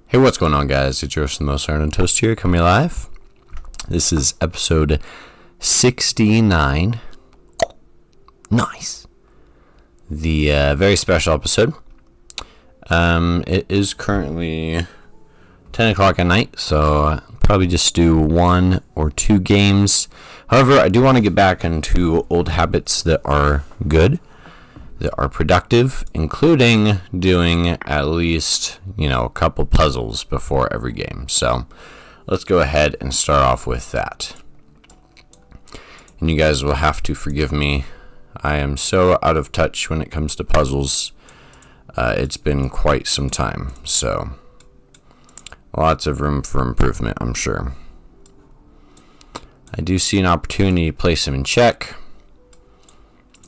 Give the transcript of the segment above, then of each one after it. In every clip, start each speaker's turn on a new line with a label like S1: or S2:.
S1: Hey, what's going on, guys? It's your host, the Most Iron and Toast here, coming live. This is episode 69. Nice. The very special episode. It is currently 10 o'clock at night, so I'll probably just do one or two games. However, I do want to get back into old habits that are good, that are productive, including doing at least, a couple puzzles before every game. So let's go ahead and start off with that. And you guys will have to forgive me. I am so out of touch when it comes to puzzles. It's been quite some time, so lots of room for improvement, I'm sure. I do see an opportunity to place him in check.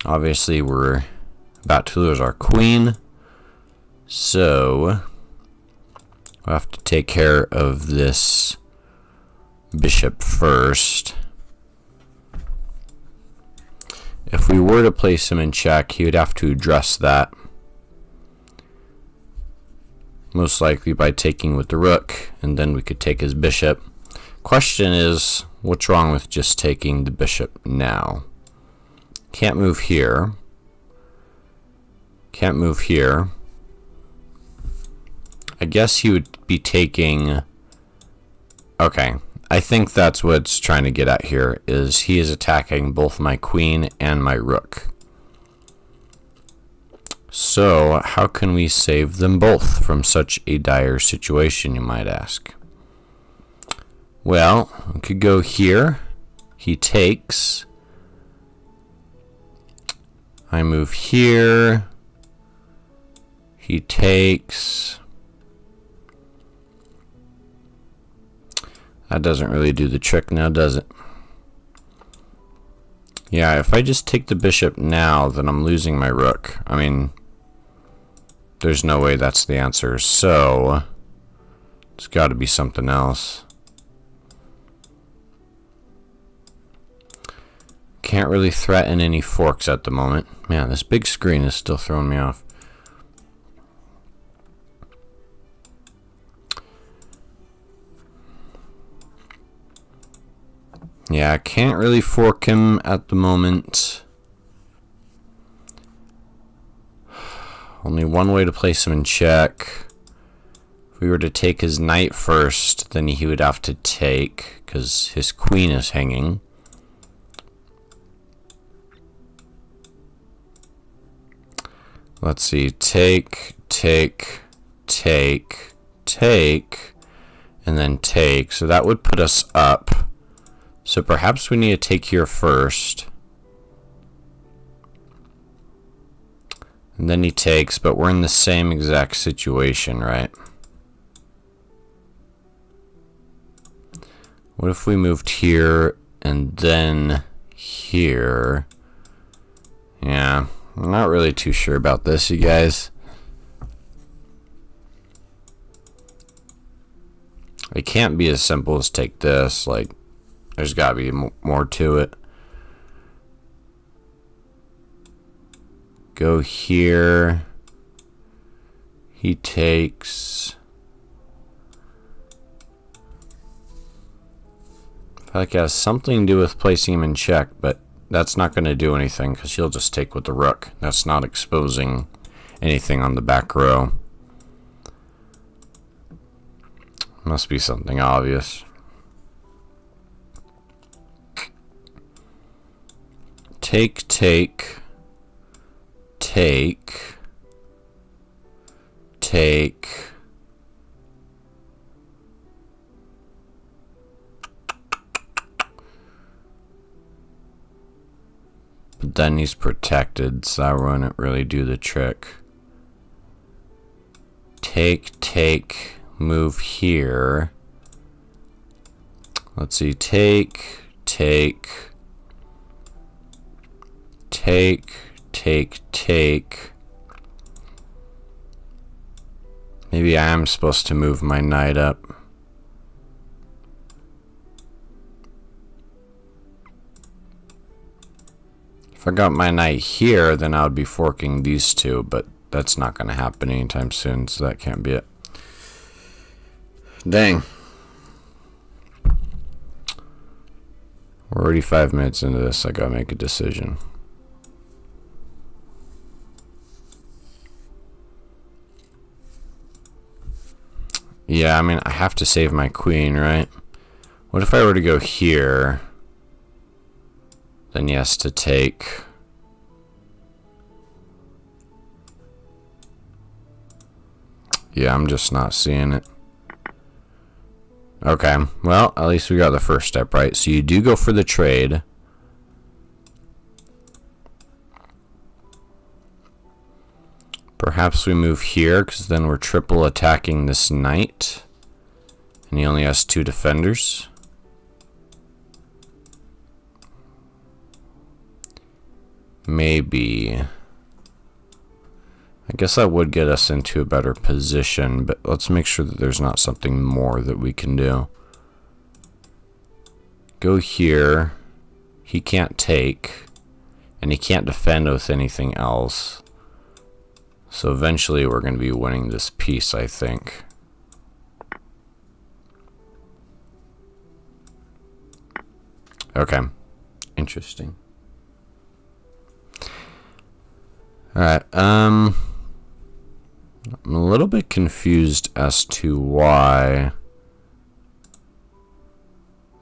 S1: Obviously, we're about to lose our queen, so we'll have to take care of this bishop first. If we were to place him in check, he would have to address that, most likely by taking with the rook, and then we could take his bishop. Question is, what's wrong with just taking the bishop now? Can't move here. Can't move here. I guess he would be taking... Okay, I think that's what it's trying to get at here, is he is attacking both my queen and my rook. So, how can we save them both from such a dire situation, you might ask? Well, we could go here. He takes. I move here. He takes. That doesn't really do the trick now, does it? Yeah, if I just take the bishop now, then I'm losing my rook. I mean, there's no way that's the answer. So, it's got to be something else. Can't really threaten any forks at the moment. Man, this big screen is still throwing me off. Yeah, I can't really fork him at the moment. Only one way to place him in check. If we were to take his knight first, then he would have to take, because his queen is hanging. Let's see, take, and then take. So that would put us up. So perhaps we need to take here first. And then he takes, but we're in the same exact situation, right? What if we moved here and then here? Yeah, I'm not really too sure about this, you guys. It can't be as simple as take this, like, there's got to be more to it. Go here. He takes. I feel like it has something to do with placing him in check, but that's not going to do anything because he'll just take with the rook. That's not exposing anything on the back row. Must be something obvious. Take. But then he's protected, so that wouldn't really do the trick. Take, move here. Let's see, take. Maybe I am supposed to move my knight up. If I got my knight here, then I would be forking these two, but that's not going to happen anytime soon, so that can't be it. Dang. We're already 5 minutes into this. I gotta make a decision. Yeah, I mean, I have to save my queen, right? What if I were to go here? Then yes, to take. Yeah, I'm just not seeing it. Okay, well, at least we got the first step, right? So you do go for the trade. Perhaps we move here, because then we're triple attacking this knight. And he only has 2 defenders. Maybe. I guess that would get us into a better position, but let's make sure that there's not something more that we can do. Go here. He can't take. And he can't defend with anything else. So eventually we're going to be winning this piece, I think. Okay. Interesting. Alright, I'm a little bit confused as to why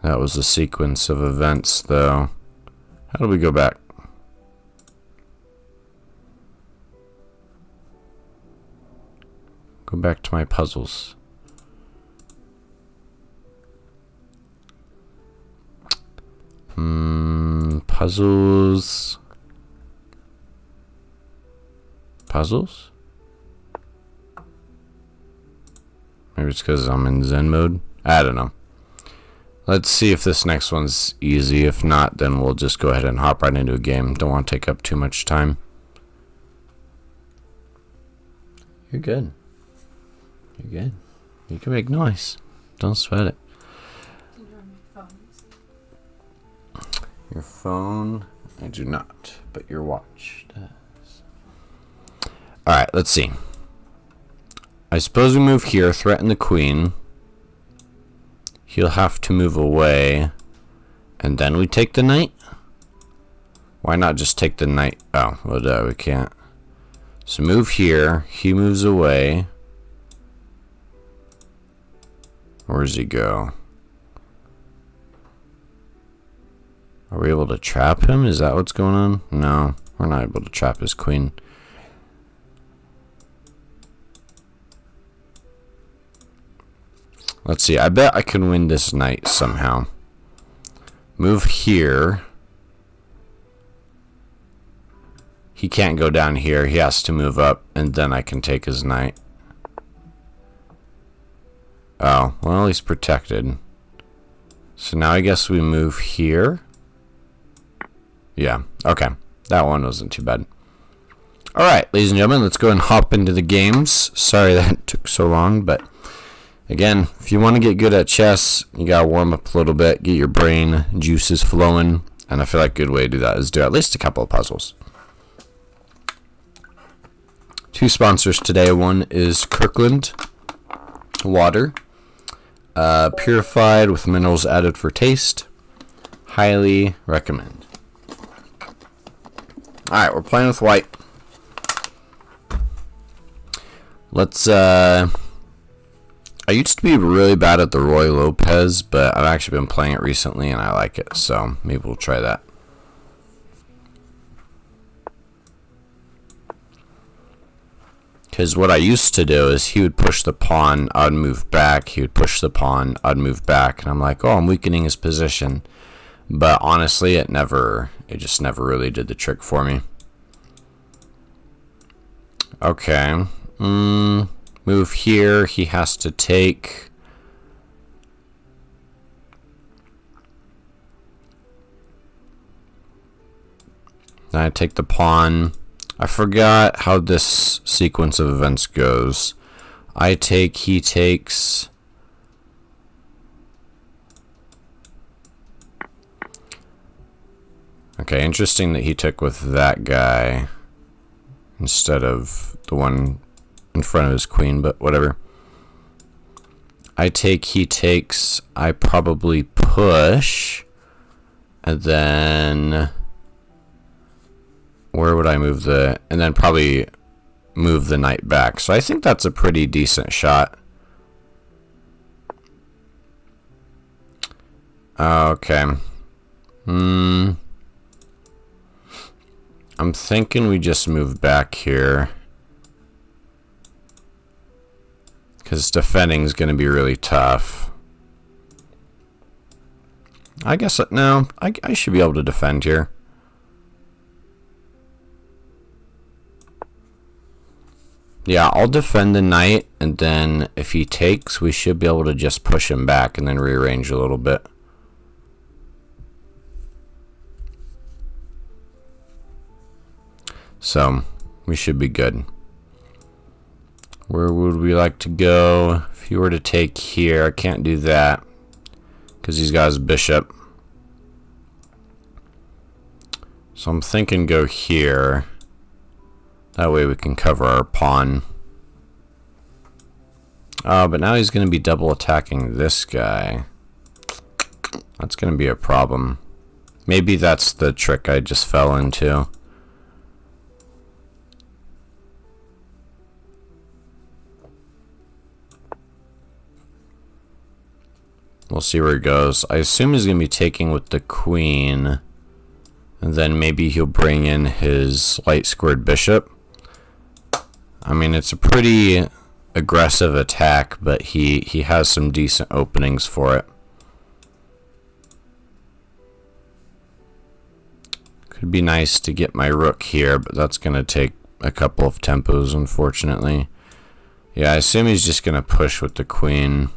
S1: that was a sequence of events, though. How do we go back? Go back to my puzzles. Puzzles. Puzzles? Maybe it's because I'm in Zen mode. I don't know. Let's see if this next one's easy. If not, then we'll just go ahead and hop right into a game. Don't want to take up too much time. You're good. You're good. You can make noise. Don't sweat it. Your phone, I do not, but your watch does. Alright, let's see. I suppose we move here, threaten the queen. He'll have to move away. And then we take the knight? Why not just take the knight? Oh, well, we can't. So move here. He moves away. Where does he go? Are we able to trap him? Is that what's going on? No, we're not able to trap his queen. Let's see. I bet I can win this knight somehow. Move here. He can't go down here. He has to move up, and then I can take his knight. Oh, well, he's protected. So now I guess we move here. Yeah, okay. That one wasn't too bad. Alright, ladies and gentlemen, let's go and hop into the games. Sorry that it took so long, but again, if you want to get good at chess, you gotta warm up a little bit, get your brain juices flowing, and I feel like a good way to do that is do at least a couple of puzzles. 2 sponsors today. One is Kirkland water, purified with minerals added for taste. Highly recommend. Alright, we're playing with white. Let's, I used to be really bad at the Roy Lopez, but I've actually been playing it recently and I like it, so maybe we'll try that. Because what I used to do is he would push the pawn, I'd move back, he would push the pawn, I'd move back, and I'm like, oh, I'm weakening his position. But honestly, it just never really did the trick for me. Okay. Move here. He has to take. Then I take the pawn. I forgot how this sequence of events goes. I take, he takes. Okay, interesting that he took with that guy instead of the one in front of his queen, but whatever. I take, he takes, I probably push, and then where would I move and then probably move the knight back. So I think that's a pretty decent shot. Okay. I'm thinking we just move back here, because defending is going to be really tough. I guess, no, I should be able to defend here. Yeah, I'll defend the knight, and then if he takes, we should be able to just push him back and then rearrange a little bit. So, we should be good. Where would we like to go? If you were to take here, I can't do that because he's got his bishop. So I'm thinking go here. That way we can cover our pawn. Oh, but now he's going to be double attacking this guy. That's going to be a problem. Maybe that's the trick I just fell into. We'll see where it goes. I assume he's going to be taking with the queen. And then maybe he'll bring in his light squared bishop. I mean, it's a pretty aggressive attack, but he has some decent openings for it. Could be nice to get my rook here, but that's going to take a couple of tempos, unfortunately. Yeah, I assume he's just going to push with the queen.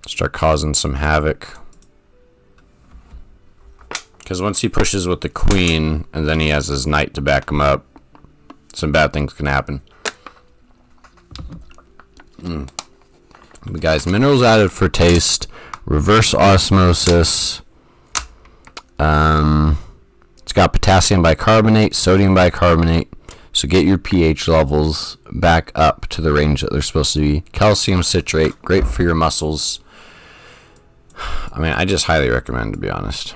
S1: Start causing some havoc. Because once he pushes with the queen, and then he has his knight to back him up, some bad things can happen. But guys, minerals added for taste, reverse osmosis. It's got potassium bicarbonate, sodium bicarbonate. So get your pH levels back up to the range that they're supposed to be. Calcium citrate, great for your muscles. I mean, I just highly recommend, to be honest.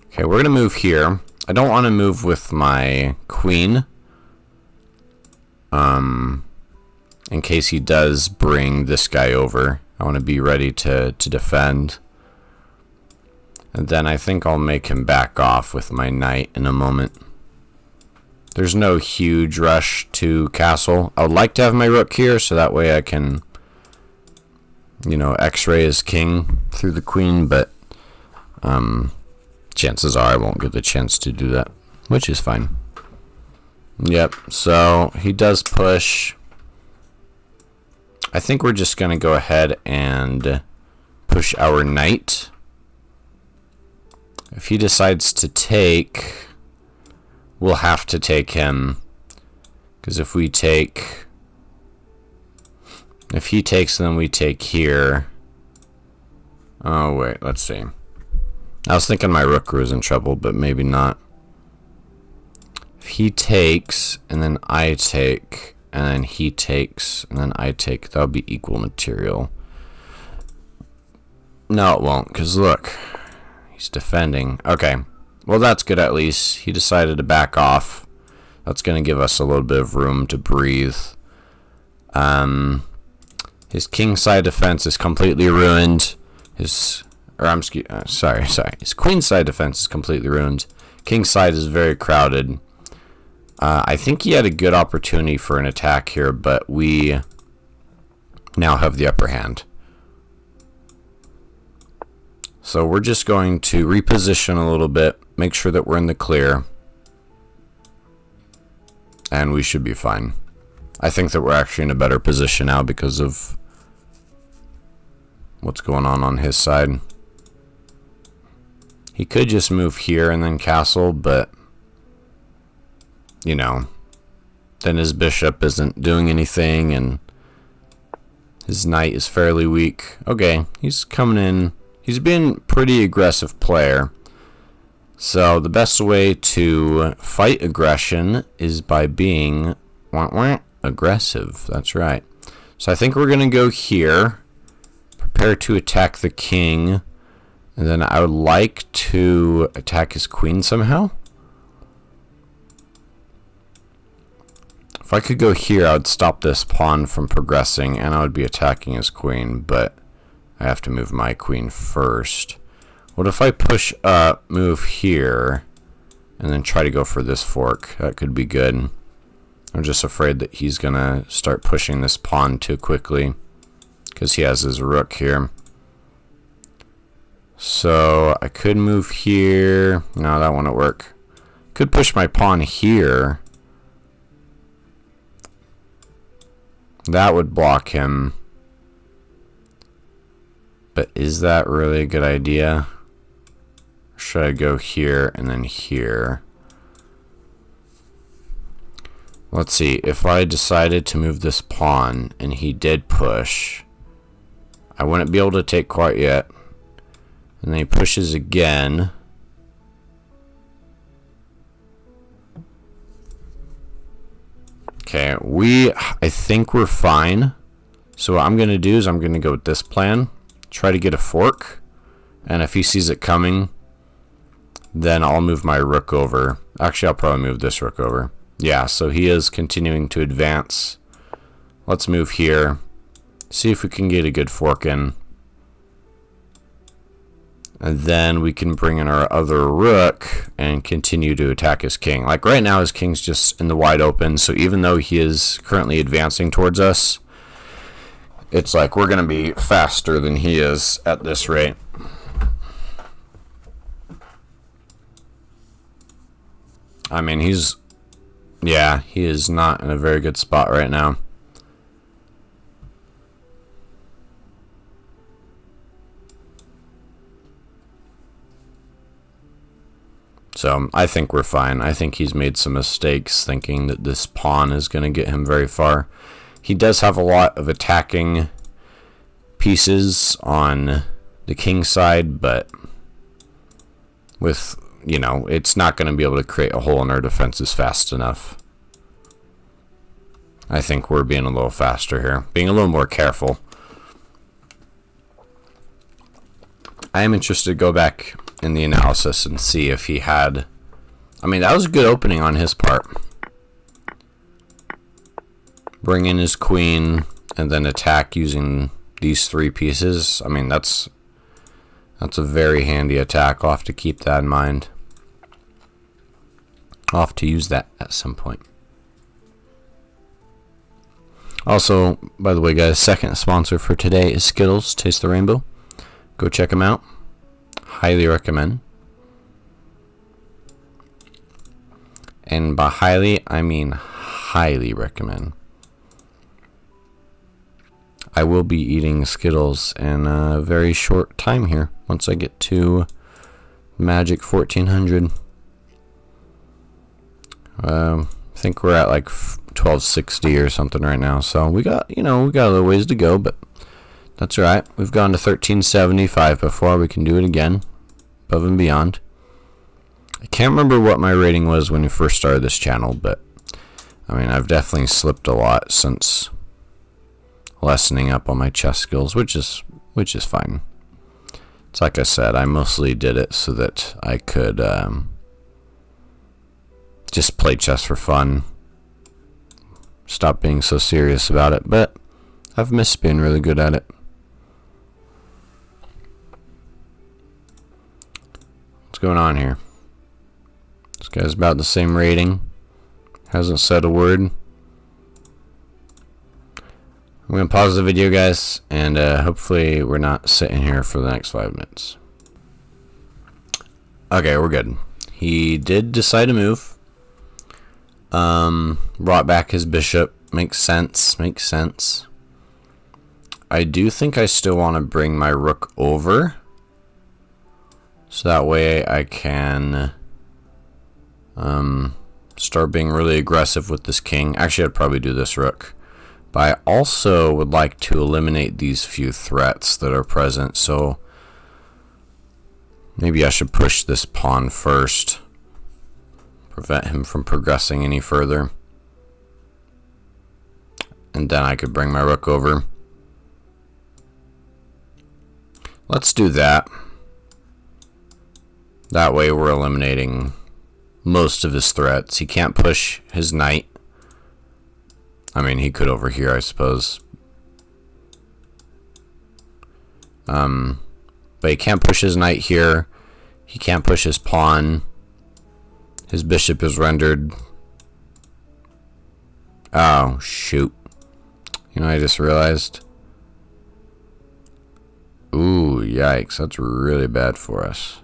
S1: Okay, we're going to move here. I don't want to move with my queen. In case he does bring this guy over. I want to be ready to defend. And then I think I'll make him back off with my knight in a moment. There's no huge rush to castle. I would like to have my rook here, so that way I can, you know, x-ray his king through the queen, but chances are I won't get the chance to do that, which is fine. Yep, so he does push. I think we're just going to go ahead and push our knight. If he decides to take, we'll have to take him. Because if he takes, then we take here. Oh, wait, let's see. I was thinking my rook was in trouble, but maybe not. If he takes, and then I take, and then he takes, and then I take, that'll be equal material. No, it won't, because look, he's defending. Okay, well, that's good at least. He decided to back off. That's going to give us a little bit of room to breathe. His kingside defense is completely ruined. His queenside defense is completely ruined. Kingside is very crowded. I think he had a good opportunity for an attack here, but we now have the upper hand. So we're just going to reposition a little bit, make sure that we're in the clear, and we should be fine. I think that we're actually in a better position now because of what's going on his side. He could just move here and then castle, but you know, then his bishop isn't doing anything and his knight is fairly weak. Okay, he's coming in. He's been a pretty aggressive player. So the best way to fight aggression is by being aggressive. That's right. So I think we're going to go here. Prepare to attack the king. And then I would like to attack his queen somehow. If I could go here, I would stop this pawn from progressing, and I would be attacking his queen, but I have to move my queen first. What if I push up, move here, and then try to go for this fork? That could be good. I'm just afraid that he's going to start pushing this pawn too quickly because he has his rook here. So I could move here. No, that won't work. Could push my pawn here. That would block him. But is that really a good idea? Or should I go here and then here? Let's see. If I decided to move this pawn and he did push, I wouldn't be able to take quite yet. And then he pushes again. Okay, I think we're fine. So what I'm going to do is I'm going to go with this plan. Try to get a fork. And if he sees it coming, then I'll move my rook over. Actually, I'll probably move this rook over. Yeah, so he is continuing to advance. Let's move here. See if we can get a good fork in. And then we can bring in our other rook and continue to attack his king. Like right now, his king's just in the wide open. So even though he is currently advancing towards us, it's like we're going to be faster than he is at this rate. I mean, he is not in a very good spot right now. So I think we're fine. I think he's made some mistakes thinking that this pawn is going to get him very far. He does have a lot of attacking pieces on the king side, but with, it's not going to be able to create a hole in our defenses fast enough. I think we're being a little faster here, being a little more careful. I am interested to go back in the analysis and see if he had... I mean, that was a good opening on his part. Bring in his queen and then attack using these three pieces. I mean, that's a very handy attack. I'll have to keep that in mind. I'll have to use that at some point. Also, by the way, guys, second sponsor for today is Skittles Taste the Rainbow. Go check them out. Highly recommend. And by highly, I mean highly recommend. I will be eating Skittles in a very short time here, once I get to Magic 1400. I think we're at like 1260 or something right now, so we got a little ways to go, but that's all right. We've gone to 1375 before. We can do it again, above and beyond. I can't remember what my rating was when we first started this channel, but I mean, I've definitely slipped a lot since lessening up on my chess skills, which is fine. It's like I said, I mostly did it so that I could just play chess for fun. Stop being so serious about it, but I've missed being really good at it. What's going on here? This guy's about the same rating. Hasn't said a word. I'm going to pause the video, guys, and hopefully we're not sitting here for the next 5 minutes. Okay, we're good. He did decide to move. Brought back his bishop. Makes sense. I do think I still want to bring my rook over, so that way I can start being really aggressive with this king. Actually, I'd probably do this rook. But I also would like to eliminate these few threats that are present, so maybe I should push this pawn first. Prevent him from progressing any further. and then I could bring my rook over. Let's do that. That way we're eliminating most of his threats. He can't push his knight. I mean, he could over here, I suppose. But he can't push his knight here. He can't push his pawn. His bishop is rendered. Oh, shoot. You know, I just realized. Ooh, yikes. That's really bad for us.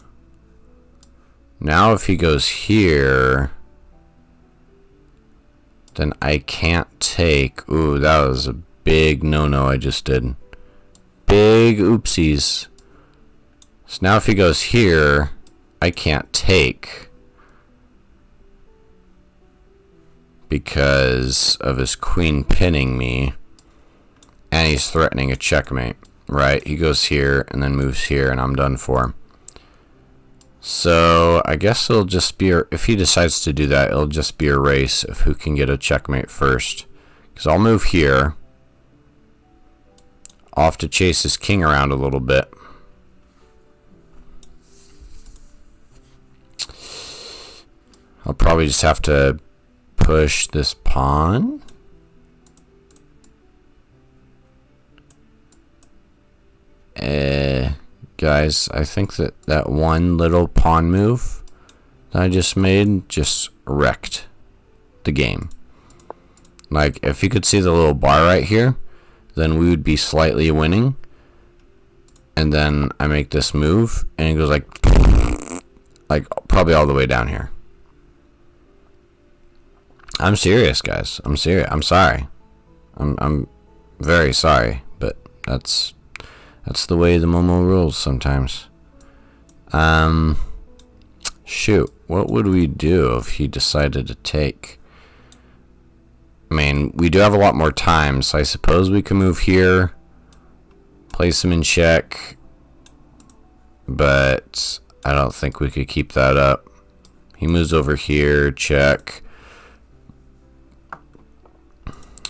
S1: Now if he goes here, then I can't take. Ooh, that was a big no-no I just did. Big oopsies. So now if he goes here, I can't take. Because of his queen pinning me. And he's threatening a checkmate. Right? He goes here and then moves here and I'm done for. So I guess it'll just be, if he decides to do that, it'll just be a race of who can get a checkmate first. Because I'll move here. I'll have to chase his king around a little bit. I'll probably just have to push this pawn. Guys, I think that one little pawn move that I just made just wrecked the game. Like, if you could see the little bar right here, then we would be slightly winning. And then I make this move, and it goes like probably all the way down here. I'm serious, guys. I'm serious. I'm sorry. I'm very sorry, but that's the way the Momo rules sometimes. Shoot, what would we do if he decided to take? I mean, we do have a lot more time, so I suppose we can move here, place him in check, but I don't think we could keep that up. He moves over here, check.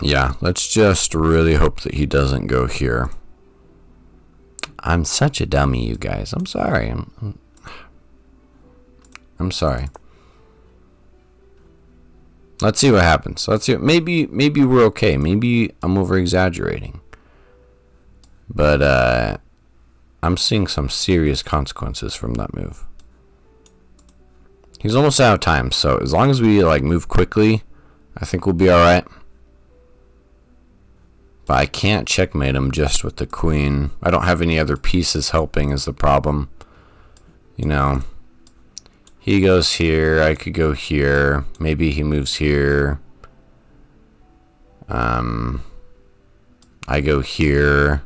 S1: Yeah, let's just really hope that he doesn't go here. I'm such a dummy, you guys. I'm sorry. I'm sorry. Let's see what happens. Let's see. Maybe we're okay. Maybe I'm over exaggerating. But I'm seeing some serious consequences from that move. He's almost out of time, so as long as we like move quickly, I think we'll be all right. But I can't checkmate him just with the queen. I don't have any other pieces helping is the problem. You know, he goes here. I could go here. Maybe he moves here. I go here.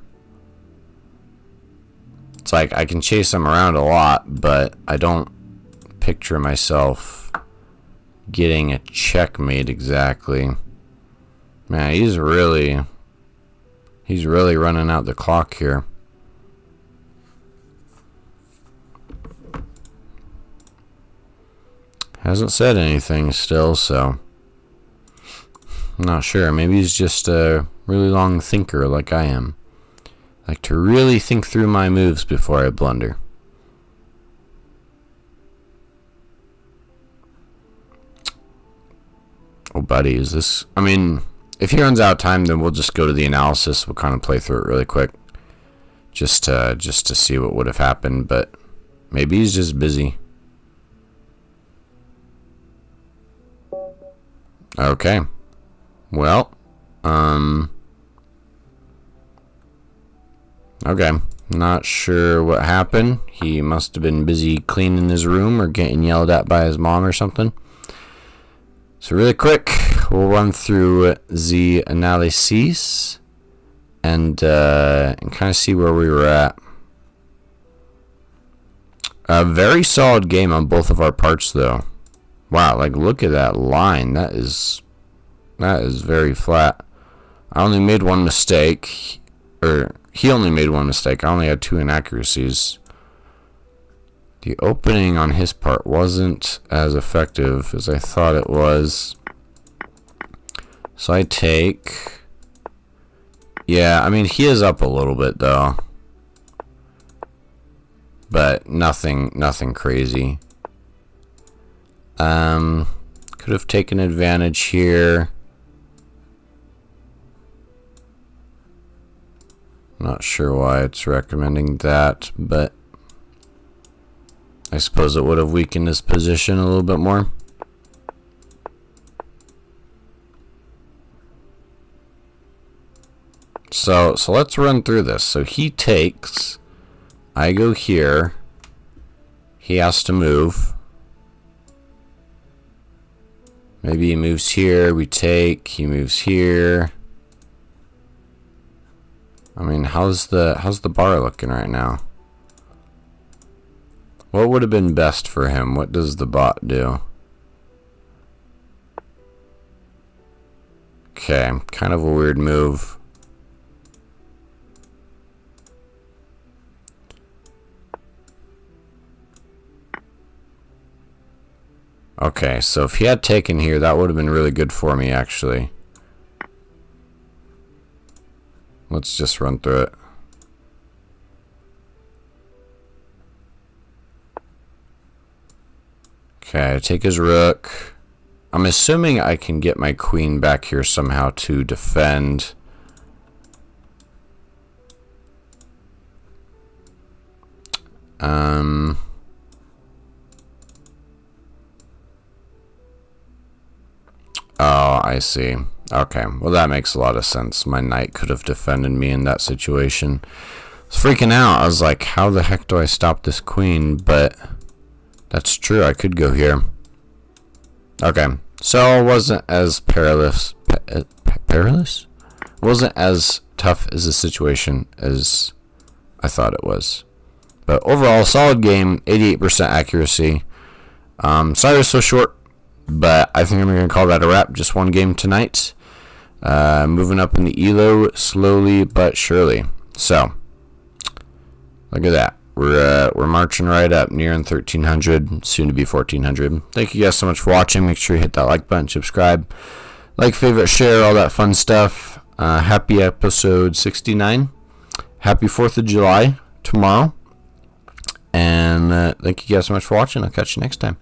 S1: It's like I can chase him around a lot, but I don't picture myself getting a checkmate exactly. Man, he's really running out the clock here. Hasn't said anything still, so I'm not sure. Maybe he's just a really long thinker like I am. I like to really think through my moves before I blunder. Oh, buddy, is this... I mean... If he runs out of time, then we'll just go to the analysis. We'll kind of play through it really quick, just to see what would have happened. But maybe he's just busy. Okay. Well, okay. Not sure what happened. He must have been busy cleaning his room or getting yelled at by his mom or something. So really quick, we'll run through the analysis and kind of see where we were at. A very solid game on both of our parts, though. Wow, like look at that line. That is very flat. I only made one mistake, or he only made one mistake. I only had 2 inaccuracies. The opening on his part wasn't as effective as I thought it was. So I take, Yeah, I mean, he is up a little bit, though. But nothing crazy. Could have taken advantage here. Not sure why it's recommending that, but I suppose it would have weakened his position a little bit more. So let's run through this. So he takes, I go here, he has to move. Maybe he moves here, we take, he moves here. I mean, how's the bar looking right now? What would have been best for him? What does the bot do? Okay, kind of a weird move. Okay, so if he had taken here, that would have been really good for me, actually. Let's just run through it. Okay, take his rook. I'm assuming I can get my queen back here somehow to defend. Oh, I see. Okay, well that makes a lot of sense. My knight could have defended me in that situation. I was freaking out. I was like, how the heck do I stop this queen? But that's true. I could go here. Okay, so it wasn't as perilous. Perilous? It wasn't as tough as a situation as I thought it was. But overall, solid game. 88% accuracy. Sorry it was so short. But I think I'm going to call that a wrap. Just one game tonight. Moving up in the ELO slowly but surely. So, look at that. We're marching right up, nearing 1,300, soon to be 1,400. Thank you guys so much for watching. Make sure you hit that like button, subscribe, like, favorite, share, all that fun stuff. Happy episode 69. Happy 4th of July tomorrow. And thank you guys so much for watching. I'll catch you next time.